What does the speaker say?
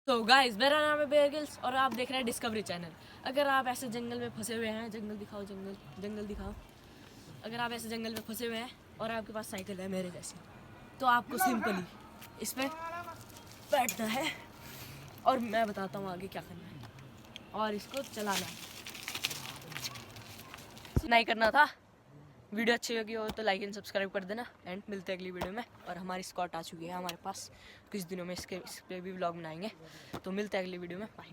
तो गाइस मेरा नाम है बेयर गिल्स और आप देख रहे हैं डिस्कवरी चैनल। अगर आप ऐसे जंगल में फंसे हुए हैं, जंगल दिखाओ, जंगल दिखाओ। अगर आप ऐसे जंगल में फंसे हुए हैं और आपके पास साइकिल है मेरे जैसी, तो आपको सिंपली इस पर बैठना है और मैं बताता हूँ आगे क्या करना है और इसको चलाना है। नहीं करना था। वीडियो अच्छी लगी हो तो लाइक एंड सब्सक्राइब कर देना एंड मिलते हैं अगली वीडियो में। और हमारी स्कॉट आ चुकी है हमारे पास, कुछ दिनों में इस पे भी व्लॉग बनाएंगे। तो मिलते हैं अगली वीडियो में, बाय।